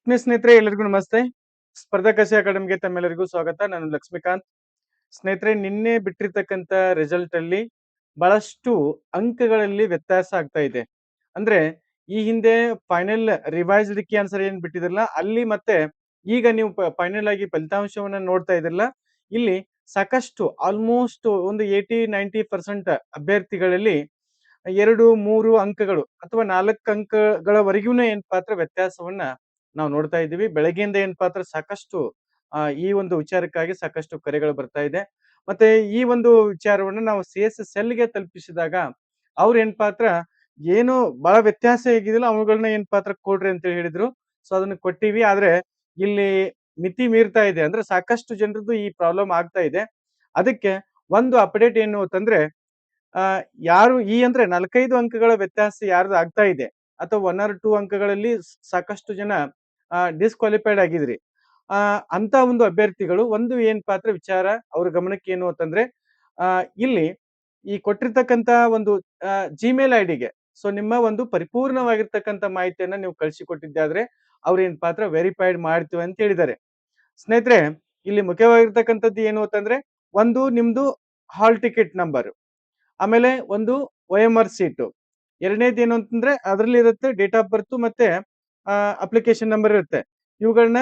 ಆತ್ಮೀಯ ಸ್ನೇಹಿತರೆ ಎಲ್ಲರಿಗೂ ನಮಸ್ತೆ. ಸ್ಪರ್ಧಾ ಕಸಿ ಅಕಾಡೆಮಿಗೆ ತಮ್ಮೆಲ್ಲರಿಗೂ ಸ್ವಾಗತ. ನಾನು ಲಕ್ಷ್ಮೀಕಾಂತ್. ಸ್ನೇಹಿತರೆ ನಿನ್ನೆ ಬಿಟ್ಟಿರ್ತಕ್ಕಂಥ ರಿಸಲ್ಟ್ ಅಲ್ಲಿ ಬಹಳಷ್ಟು ಅಂಕಗಳಲ್ಲಿ ವ್ಯತ್ಯಾಸ ಆಗ್ತಾ ಇದೆ. ಅಂದ್ರೆ ಈ ಹಿಂದೆ ಫೈನಲ್ ರಿವೈಸ್ಡ್ ಕೀ ಆನ್ಸರ್ ಏನ್ ಬಿಟ್ಟಿದ್ರಲ್ಲ ಅಲ್ಲಿ ಮತ್ತೆ ಈಗ ನೀವು ಫೈನಲ್ ಆಗಿ ಫಲಿತಾಂಶವನ್ನ ನೋಡ್ತಾ ಇದ್ರಲ್ಲ ಇಲ್ಲಿ ಸಾಕಷ್ಟು ಆಲ್ಮೋಸ್ಟ್ ಒಂದು 80-90% ಅಭ್ಯರ್ಥಿಗಳಲ್ಲಿ 2-3 ಅಂಕಗಳು ಅಥವಾ 4 ಅಂಕಗಳವರೆಗೂನು ಏನಪ್ಪಾ ಅಂದ್ರೆ ವ್ಯತ್ಯಾಸವನ್ನ ನಾವು ನೋಡ್ತಾ ಇದ್ದೀವಿ. ಬೆಳಗ್ಗೆಯಿಂದ ಏನಪ್ಪಾ ಅಂದ್ರೆ ಸಾಕಷ್ಟು ಈ ಒಂದು ವಿಚಾರಕ್ಕಾಗಿ ಸಾಕಷ್ಟು ಕರೆಗಳು ಬರ್ತಾ ಇದೆ. ಮತ್ತೆ ಈ ಒಂದು ವಿಚಾರವನ್ನ ನಾವು ಸಿ.ಎಸ್. ಸೆಲ್‌ಗೆ ತಲುಪಿಸಿದಾಗ ಅವ್ರು ಏನಪ್ಪಾ ಅಂದ್ರ ಏನು ಬಹಳ ವ್ಯತ್ಯಾಸ ಆಗಿದಿಲ್ಲ ಅವುಗಳನ್ನ ಏನಪ್ಪಾ ಅಂದ್ರ ಕೊಡ್ರಿ ಅಂತ ಹೇಳಿದ್ರು. ಸೊ ಅದನ್ನ ಕೊಟ್ಟಿವಿ. ಆದ್ರೆ ಇಲ್ಲಿ ಮಿತಿ ಮೀರ್ತಾ ಇದೆ. ಅಂದ್ರೆ ಸಾಕಷ್ಟು ಜನರದ್ದು ಈ ಪ್ರಾಬ್ಲಮ್ ಆಗ್ತಾ ಇದೆ. ಅದಕ್ಕೆ ಒಂದು ಅಪ್ಡೇಟ್ ಏನು ಅಂತಂದ್ರೆ ಆ ಯಾರು ಈ ಅಂದ್ರೆ 4-5 ಅಂಕಗಳ ವ್ಯತ್ಯಾಸ ಯಾರ್ದು ಆಗ್ತಾ ಇದೆ ಅಥವಾ 1 ಆರ್ 2 ಅಂಕಗಳಲ್ಲಿ ಸಾಕಷ್ಟು ಜನ ಡಿಸ್‌ಕ್ವಾಲಿಫೈಡ್ ಆಗಿದ್ರಿ. ಅಂತ ಒಂದು ಅಭ್ಯರ್ಥಿಗಳು ಒಂದು ಏನ್ ಪಾತ್ರ ವಿಚಾರ ಅವ್ರ ಗಮನಕ್ಕೆ ಏನು ಅಂತಂದ್ರೆ ಇಲ್ಲಿ ಈ ಕೊಟ್ಟಿರ್ತಕ್ಕಂತ ಒಂದು ಜಿಮೇಲ್ ಐಡಿಗೆ ಸೊ ನಿಮ್ಮ ಒಂದು ಪರಿಪೂರ್ಣವಾಗಿರ್ತಕ್ಕಂತ ಮಾಹಿತಿಯನ್ನ ನೀವು ಕಳಿಸಿಕೊಟ್ಟಿದ್ದಾದ್ರೆ ಅವ್ರ ಏನ್ ಪಾತ್ರ ವೆರಿಫೈಡ್ ಮಾಡ್ತೀವಿ ಅಂತ ಹೇಳಿದ್ದಾರೆ. ಸ್ನೇಹಿತರೆ ಇಲ್ಲಿ ಮುಖ್ಯವಾಗಿರ್ತಕ್ಕಂಥದ್ದು ಏನು ಅಂತಂದ್ರೆ ಒಂದು ನಿಮ್ದು ಹಾಲ್ ಟಿಕೆಟ್ ನಂಬರ್, ಆಮೇಲೆ ಒಂದು OMR ಸೀಟು. ಎರಡನೇದು ಏನು ಅಂತಂದ್ರೆ ಅದರಲ್ಲಿ ಇರುತ್ತೆ ಡೇಟ್ ಆಫ್ ಬರ್ತ್ ಮತ್ತೆ ಅಪ್ಲಿಕೇಶನ್ ನಂಬರ್ ಇರುತ್ತೆ. ಇವುಗಳನ್ನ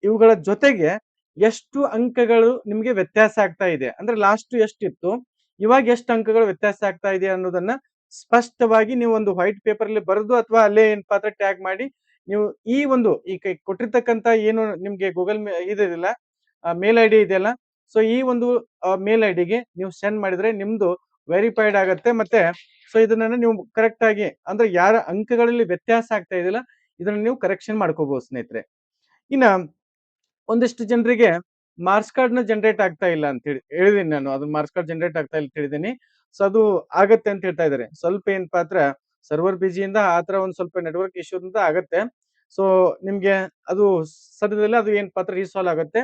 ಇವುಗಳ ಜೊತೆಗೆ ಎಷ್ಟು ಅಂಕಗಳು ನಿಮ್ಗೆ ವ್ಯತ್ಯಾಸ ಆಗ್ತಾ ಇದೆ ಅಂದ್ರೆ ಲಾಸ್ಟ್ ಎಷ್ಟಿತ್ತು ಇವಾಗ ಎಷ್ಟು ಅಂಕಗಳು ವ್ಯತ್ಯಾಸ ಆಗ್ತಾ ಇದೆ ಅನ್ನೋದನ್ನ ಸ್ಪಷ್ಟವಾಗಿ ನೀವು ಒಂದು ವೈಟ್ ಪೇಪರ್ ಅಲ್ಲಿ ಬರೆದು ಅಥವಾ ಅಲ್ಲೇ ಏನಪ್ಪಾ ಅಂದ್ರೆ ಟ್ಯಾಗ್ ಮಾಡಿ ನೀವು ಈ ಒಂದು ಈ ಕೊಟ್ಟಿರ್ತಕ್ಕಂತ ಏನು ನಿಮ್ಗೆ ಗೂಗಲ್ ಇದೆಯಲ್ಲ ಮೇಲ್ ಐಡಿ ಇದೆಯಲ್ಲ ಸೊ ಈ ಒಂದು ಮೇಲ್ ಐಡಿಗೆ ನೀವು ಸೆಂಡ್ ಮಾಡಿದ್ರೆ ನಿಮ್ದು ವೆರಿಫೈಡ್ ಆಗತ್ತೆ. ಮತ್ತೆ ಸೊ ಇದನ್ನ ನೀವು ಕರೆಕ್ಟ್ ಆಗಿ ಅಂದ್ರೆ ಯಾರ ಅಂಕಗಳಲ್ಲಿ ವ್ಯತ್ಯಾಸ ಆಗ್ತಾ ಇದೆಯಲ್ಲ ಇದನ್ನ ನೀವು ಕರೆಕ್ಷನ್ ಮಾಡ್ಕೋಬಹುದು ಸ್ನೇಹಿತರೆ. ಇನ್ನ ಒಂದಿಷ್ಟು ಜನರಿಗೆ ಮಾರ್ಕ್ಸ್ ಕಾರ್ಡ್ ನ ಜನರೇಟ್ ಆಗ್ತಾ ಇಲ್ಲ ಅಂತ ಹೇಳಿದೀನಿ ನಾನು. ಅದು ಮಾರ್ಕ್ಸ್ ಕಾರ್ಡ್ ಜನರೇಟ್ ಆಗ್ತಾ ಇಲ್ಲ ಅಂತ ಹೇಳಿದೀನಿ. ಸೊ ಅದು ಆಗತ್ತೆ ಅಂತ ಹೇಳ್ತಾ ಇದಾರೆ. ಸ್ವಲ್ಪ ಏನಪ್ಪಾ ಅಂದ್ರ ಸರ್ವರ್ ಬಿಜಿಯಿಂದ ಆತರ ಒಂದ್ ಸ್ವಲ್ಪ ನೆಟ್ವರ್ಕ್ ಇಶ್ಯೂದಿಂದ ಆಗತ್ತೆ. ಸೊ ನಿಮ್ಗೆ ಅದು ಸದ್ಯದಲ್ಲೇ ಅದು ಏನಪ್ಪಾ ಅಂದ್ರೆ ರೀಸಾಲ್ವ್ ಆಗತ್ತೆ.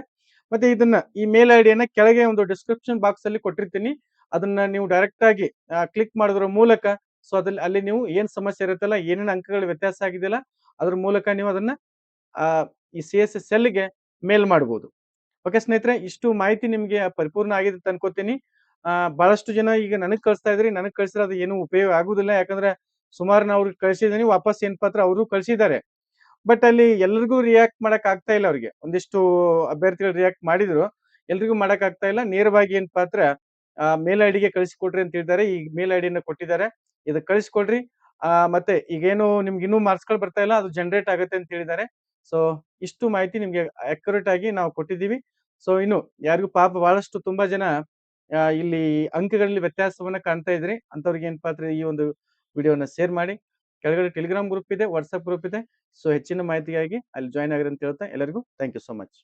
ಮತ್ತೆ ಇದನ್ನ ಈ ಮೇಲ್ ಐಡಿಯನ್ನ ಕೆಳಗೆ ಒಂದು ಡಿಸ್ಕ್ರಿಪ್ಷನ್ ಬಾಕ್ಸ್ ಅಲ್ಲಿ ಕೊಟ್ಟಿರ್ತೀನಿ. ಅದನ್ನ ನೀವು ಡೈರೆಕ್ಟ್ ಆಗಿ ಕ್ಲಿಕ್ ಮಾಡೋದ್ರ ಮೂಲಕ ಸೊ ಅದ್ರಲ್ಲಿ ಅಲ್ಲಿ ನೀವು ಏನ್ ಸಮಸ್ಯೆ ಇರುತ್ತಲ್ಲ ಏನೇನ್ ಅಂಕಗಳು ವ್ಯತ್ಯಾಸ ಆಗಿದೆಯಲ್ಲ ಅದ್ರ ಮೂಲಕ ನೀವು ಅದನ್ನ ಆ ಈ ಸಿ.ಎಸ್. ಸೆಲ್‌ಗೆ ಮೇಲ್ ಮಾಡಬಹುದು. ಓಕೆ ಸ್ನೇಹಿತರೆ, ಇಷ್ಟು ಮಾಹಿತಿ ನಿಮ್ಗೆ ಪರಿಪೂರ್ಣ ಆಗಿದೆ ಅಂತ ಅನ್ಕೋತೀನಿ. ಬಹಳಷ್ಟು ಜನ ಈಗ ನನಗ್ ಕಳಿಸ್ತಾ ಇದ್ರಿ. ನನಗ್ ಕಳಿಸಿದ್ರೆ ಅದು ಏನು ಉಪಯೋಗ ಆಗುದಿಲ್ಲ. ಯಾಕಂದ್ರೆ ಸುಮಾರು ನಾ ಅವ್ರಿಗೆ ಕಳಿಸಿದೀನಿ. ವಾಪಸ್ ಏನಪ್ಪಾ ಅಂದ್ರೆ ಅವರು ಕಳಿಸಿದ್ದಾರೆ. ಬಟ್ ಅಲ್ಲಿ ಎಲ್ಲರಿಗೂ ರಿಯಾಕ್ಟ್ ಮಾಡಕ್ ಆಗ್ತಾ ಇಲ್ಲ ಅವ್ರಿಗೆ. ಒಂದಿಷ್ಟು ಅಭ್ಯರ್ಥಿಗಳು ರಿಯಾಕ್ಟ್ ಮಾಡಿದ್ರು. ಎಲ್ರಿಗೂ ಮಾಡಕ್ ಆಗ್ತಾ ಇಲ್ಲ. ನೇರವಾಗಿ ಏನಪ್ಪಾ ಅಂದ್ರೆ ಮೇಲ್ ಐಡಿಗೆ ಕಳಿಸಿಕೊಡ್ರಿ ಅಂತ ಹೇಳಿದ್ದಾರೆ. ಈ ಮೇಲ್ ಐಡಿಯನ್ನ ಕೊಟ್ಟಿದ್ದಾರೆ. ಇದಕ್ಕೆ ಕಳಿಸಿಕೊಡ್ರಿ. ಮತ್ತೆ ಈಗೇನು ನಿಮ್ಗೆ ಇನ್ನೂ ಮಾರ್ಕ್ಸ್‌ಗಳು ಬರ್ತಾ ಇಲ್ಲ ಅದು ಜನರೇಟ್ ಆಗುತ್ತೆ ಅಂತ ಹೇಳಿದ್ದಾರೆ. ಸೊ ಇಷ್ಟು ಮಾಹಿತಿ ನಿಮ್ಗೆ ಅಕ್ಯುರೇಟ್ ಆಗಿ ನಾವು ಕೊಟ್ಟಿದ್ದೀವಿ. ಸೊ ಇನ್ನು ಯಾರಿಗೂ ಪಾಪ ಬಹಳಷ್ಟು ತುಂಬಾ ಜನ ಇಲ್ಲಿ ಅಂಕಗಳಲ್ಲಿ ವ್ಯತ್ಯಾಸವನ್ನ ಕಾಣ್ತಾ ಇದ್ರಿ. ಅಂತವ್ರಿಗೆ ಏನಪ್ಪಾ ಅಂದ್ರೆ ಈ ಒಂದು ವಿಡಿಯೋನ ಶೇರ್ ಮಾಡಿ. ಕೆಳಗಡೆ ಟೆಲಿಗ್ರಾಮ್ ಗ್ರೂಪ್ ಇದೆ, ವಾಟ್ಸ್ಆಪ್ ಗ್ರೂಪ್ ಇದೆ. ಸೊ ಹೆಚ್ಚಿನ ಮಾಹಿತಿಗಾಗಿ ಅಲ್ಲಿ ಜಾಯಿನ್ ಆಗಿರಿ ಅಂತ ಹೇಳ್ತಾ ಎಲ್ಲರಿಗೂ ಥ್ಯಾಂಕ್ ಯು ಸೋ ಮಚ್.